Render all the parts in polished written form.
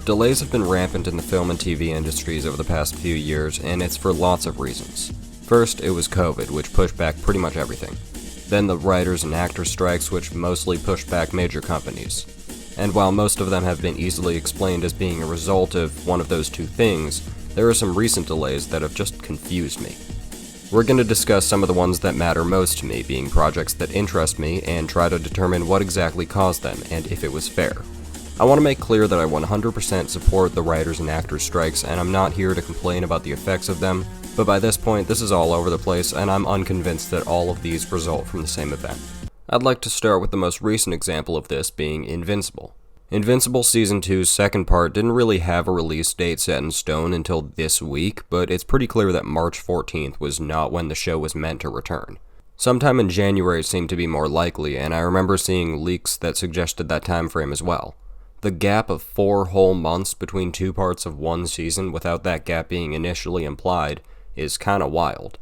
Delays have been rampant in the film and TV industries over the past few years, and it's for lots of reasons. First, it was COVID, which pushed back pretty much everything. Then the writers and actors strikes, which mostly pushed back major companies. And while most of them have been easily explained as being a result of one of those two things, there are some recent delays that have just confused me. We're going to discuss some of the ones that matter most to me, being projects that interest me, and try to determine what exactly caused them and if it was fair. I want to make clear that I 100% support the writers and actors strikes, and I'm not here to complain about the effects of them, but by this point this is all over the place and I'm unconvinced that all of these result from the same event. I'd like to start with the most recent example of this being Invincible. Invincible Season 2's second part didn't really have a release date set in stone until this week, but it's pretty clear that March 14th was not when the show was meant to return. Sometime in January seemed to be more likely, and I remember seeing leaks that suggested that time frame as well. The gap of 4 whole months between 2 parts of one season without that gap being initially implied is kinda wild.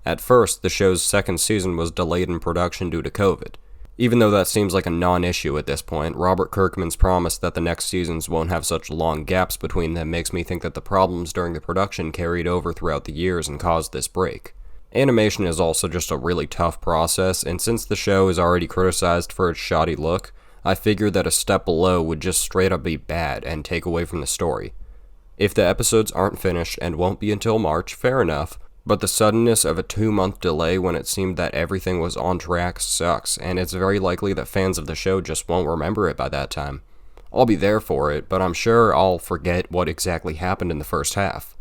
At first, the show's second season was delayed in production due to COVID. Even though that seems like a non-issue at this point, Robert Kirkman's promise that the next seasons won't have such long gaps between them makes me think that the problems during the production carried over throughout the years and caused this break. Animation is also just a really tough process, and since the show is already criticized for its shoddy look, I figured that a step below would just straight up be bad and take away from the story. If the episodes aren't finished and won't be until March, fair enough, but the suddenness of a 2-month delay when it seemed that everything was on track sucks, and it's very likely that fans of the show just won't remember it by that time. I'll be there for it, but I'm sure I'll forget what exactly happened in the first half.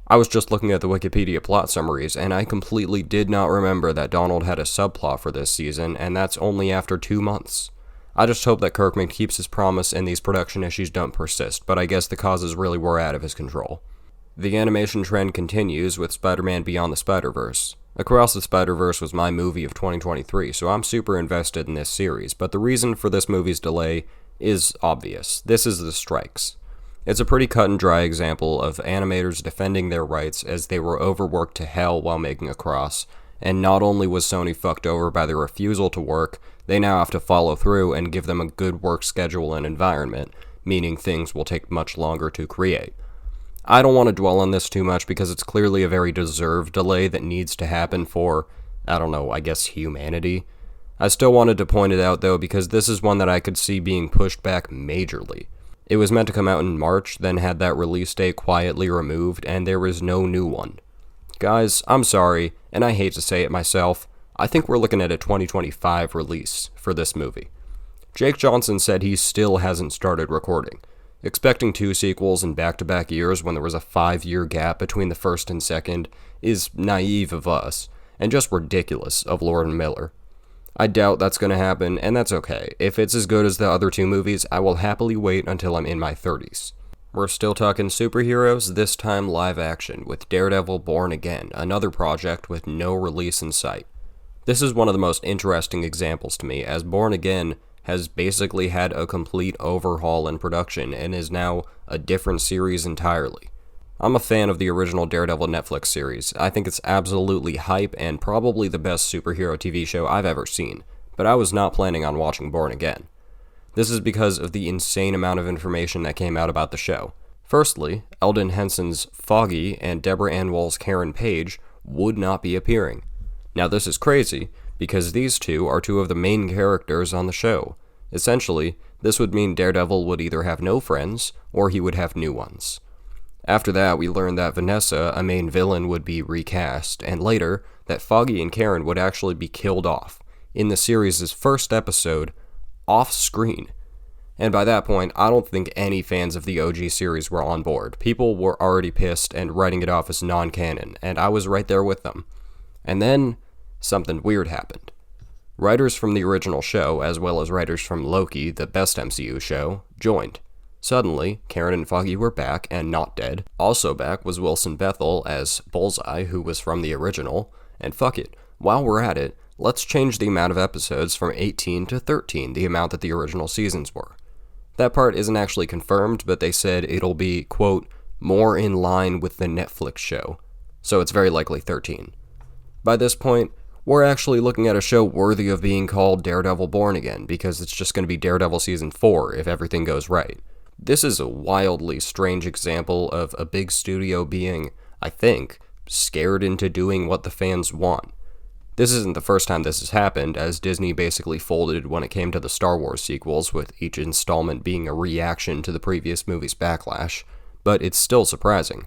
I was just looking at the Wikipedia plot summaries, and I completely did not remember that Donald had a subplot for this season, and that's only after 2 months. I just hope that Kirkman keeps his promise and these production issues don't persist, but I guess the causes really were out of his control. The animation trend continues with Spider-Man Beyond the Spider-Verse. Across the Spider-Verse was my movie of 2023, so I'm super invested in this series, but the reason for this movie's delay is obvious. This is the strikes. It's a pretty cut and dry example of animators defending their rights as they were overworked to hell while making Across, and not only was Sony fucked over by their refusal to work, they now have to follow through and give them a good work schedule and environment, meaning things will take much longer to create. I don't want to dwell on this too much because it's clearly a very deserved delay that needs to happen for, I guess humanity. I still wanted to point it out though because this is one that I could see being pushed back majorly. It was meant to come out in March, then had that release date quietly removed, and there was no new one. Guys, I'm sorry, and I hate to say it myself, I think we're looking at a 2025 release for this movie. Jake Johnson said he still hasn't started recording. Expecting 2 sequels in back-to-back years when there was a 5-year gap between the first and second is naive of us, and just ridiculous of Lord and Miller. I doubt that's going to happen, and that's okay. If it's as good as the other 2 movies, I will happily wait until I'm in my 30s. We're still talking superheroes, this time live action, with Daredevil Born Again, another project with no release in sight. This is one of the most interesting examples to me, as Born Again has basically had a complete overhaul in production and is now a different series entirely. I'm a fan of the original Daredevil Netflix series. I think it's absolutely hype and probably the best superhero TV show I've ever seen, but I was not planning on watching Born Again. This is because of the insane amount of information that came out about the show. Firstly, Eldon Henson's Foggy and Deborah Ann Woll's Karen Page would not be appearing. Now this is crazy, because these 2 are 2 of the main characters on the show. Essentially, this would mean Daredevil would either have no friends, or he would have new ones. After that, we learned that Vanessa, a main villain, would be recast, and later, that Foggy and Karen would actually be killed off, in the series' first episode, off-screen. And by that point, I don't think any fans of the OG series were on board. People were already pissed and writing it off as non-canon, and I was right there with them. And then, something weird happened. Writers from the original show, as well as writers from Loki, the best MCU show, joined. Suddenly, Karen and Foggy were back and not dead. Also back was Wilson Bethel as Bullseye, who was from the original. And fuck it, while we're at it, let's change the amount of episodes from 18 to 13, the amount that the original seasons were. That part isn't actually confirmed, but they said it'll be, quote, more in line with the Netflix show. So it's very likely 13. By this point, we're actually looking at a show worthy of being called Daredevil Born Again, because it's just going to be Daredevil Season 4 if everything goes right. This is a wildly strange example of a big studio being, I think, scared into doing what the fans want. This isn't the first time this has happened, as Disney basically folded when it came to the Star Wars sequels, with each installment being a reaction to the previous movie's backlash, but it's still surprising.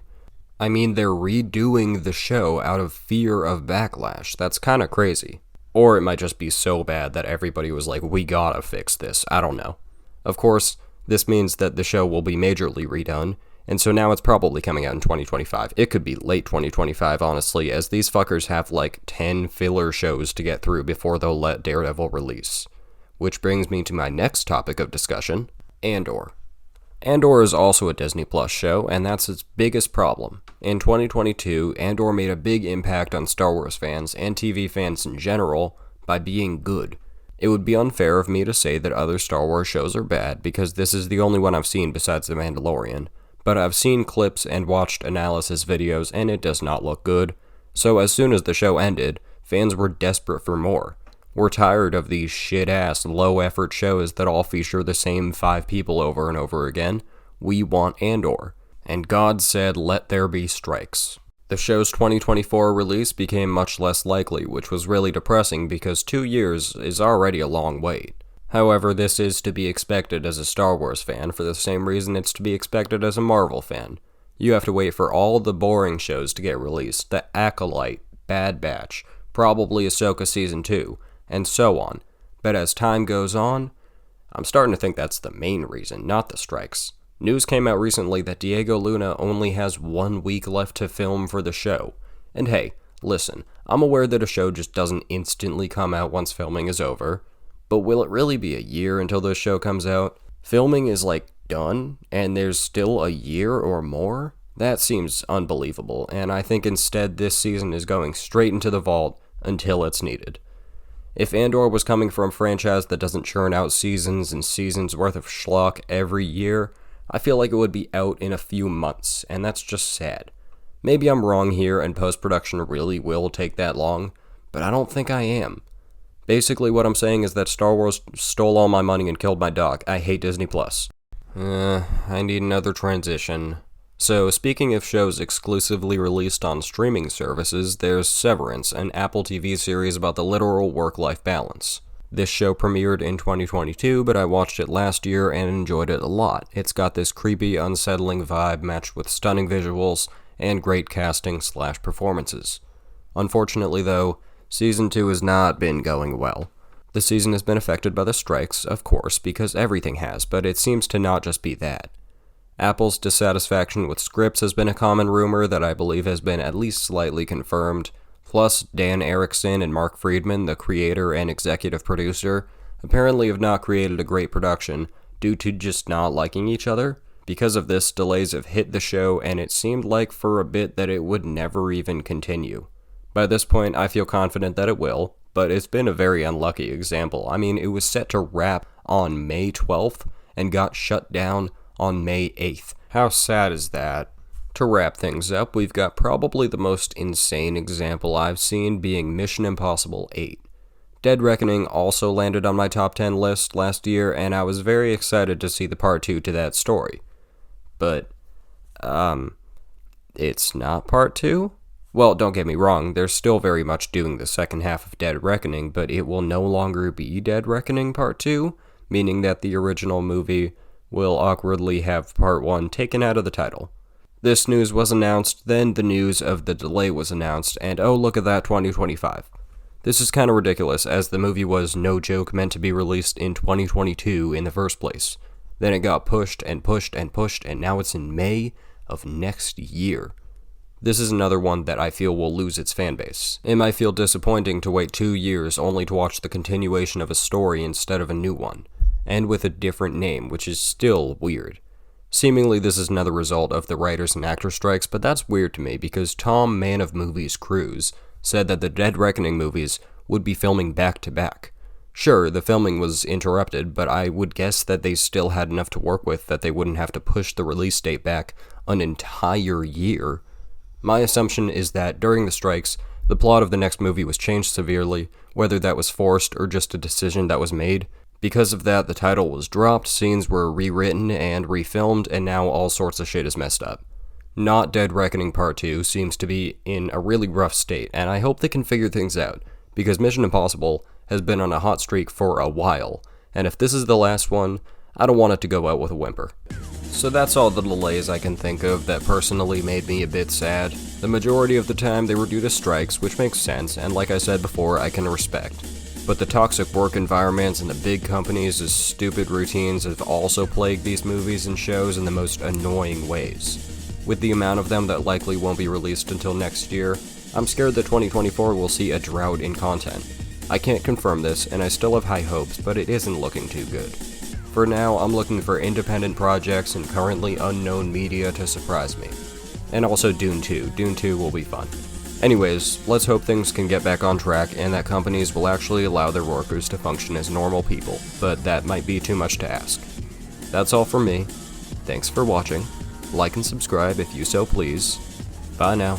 I mean, they're redoing the show out of fear of backlash. That's kinda crazy. Or it might just be so bad that everybody was like, we gotta fix this. I don't know. Of course, this means that the show will be majorly redone, and so now it's probably coming out in 2025. It could be late 2025, honestly, as these fuckers have like 10 filler shows to get through before they'll let Daredevil release. Which brings me to my next topic of discussion, Andor. Andor is also a Disney Plus show, and that's its biggest problem. In 2022, Andor made a big impact on Star Wars fans and TV fans in general by being good. It would be unfair of me to say that other Star Wars shows are bad, because this is the only one I've seen besides The Mandalorian. But I've seen clips and watched analysis videos, and it does not look good. So as soon as the show ended, fans were desperate for more. We're tired of these shit-ass, low-effort shows that all feature the same 5 people over and over again. We want Andor. And God said, let there be strikes. The show's 2024 release became much less likely, which was really depressing because 2 years is already a long wait. However, this is to be expected as a Star Wars fan for the same reason it's to be expected as a Marvel fan. You have to wait for all the boring shows to get released, The Acolyte, Bad Batch, probably Ahsoka Season 2, and so on. But as time goes on, I'm starting to think that's the main reason, not the strikes. News came out recently that Diego Luna only has 1 week left to film for the show. And hey, listen, I'm aware that a show just doesn't instantly come out once filming is over. But will it really be a year until the show comes out? Filming is done, and there's still a year or more? That seems unbelievable, and I think instead this season is going straight into the vault until it's needed. If Andor was coming from a franchise that doesn't churn out seasons and seasons worth of schlock every year, I feel like it would be out in a few months, and that's just sad. Maybe I'm wrong here and post-production really will take that long, but I don't think I am. Basically, what I'm saying is that Star Wars stole all my money and killed my dog. I hate Disney+. I need another transition. So, speaking of shows exclusively released on streaming services, there's Severance, an Apple TV series about the literal work-life balance. This show premiered in 2022, but I watched it last year and enjoyed it a lot. It's got this creepy, unsettling vibe matched with stunning visuals and great casting/performances. Unfortunately, though, Season 2 has not been going well. The season has been affected by the strikes, of course, because everything has, but it seems to not just be that. Apple's dissatisfaction with scripts has been a common rumor that I believe has been at least slightly confirmed. Plus, Dan Erickson and Mark Friedman, the creator and executive producer, apparently have not created a great production due to just not liking each other. Because of this, delays have hit the show, and it seemed like for a bit that it would never even continue. By this point, I feel confident that it will, but it's been a very unlucky example. I mean, it was set to wrap on May 12th and got shut down on May 8th. How sad is that? To wrap things up, we've got probably the most insane example I've seen being Mission Impossible 8. Dead Reckoning also landed on my top 10 list last year, and I was very excited to see the part 2 to that story. But, it's not part 2? Well, don't get me wrong, they're still very much doing the second half of Dead Reckoning, but it will no longer be Dead Reckoning Part 2, meaning that the original movie will awkwardly have Part 1 taken out of the title. This news was announced, then the news of the delay was announced, and oh look at that, 2025. This is kinda ridiculous, as the movie was, no joke, meant to be released in 2022 in the first place. Then it got pushed and pushed and pushed, and now it's in May of next year. This is another one that I feel will lose its fanbase. It might feel disappointing to wait 2 years only to watch the continuation of a story instead of a new one, and with a different name, which is still weird. Seemingly this is another result of the writers and actor strikes, but that's weird to me because Tom Man of Movies Cruise said that the Dead Reckoning movies would be filming back to back. Sure, the filming was interrupted, but I would guess that they still had enough to work with that they wouldn't have to push the release date back an entire year. My assumption is that during the strikes, the plot of the next movie was changed severely, whether that was forced or just a decision that was made. Because of that, the title was dropped, scenes were rewritten and refilmed, and now all sorts of shit is messed up. Not Dead Reckoning Part 2 seems to be in a really rough state, and I hope they can figure things out, because Mission Impossible has been on a hot streak for a while, and if this is the last one, I don't want it to go out with a whimper. So that's all the delays I can think of that personally made me a bit sad. The majority of the time they were due to strikes, which makes sense, and like I said before, I can respect. But the toxic work environments and the big companies' stupid routines have also plagued these movies and shows in the most annoying ways. With the amount of them that likely won't be released until next year, I'm scared that 2024 will see a drought in content. I can't confirm this, and I still have high hopes, but it isn't looking too good. For now, I'm looking for independent projects and currently unknown media to surprise me. And also Dune 2. Dune 2 will be fun. Anyways, let's hope things can get back on track and that companies will actually allow their workers to function as normal people, but that might be too much to ask. That's all from me. Thanks for watching. Like and subscribe if you so please. Bye now.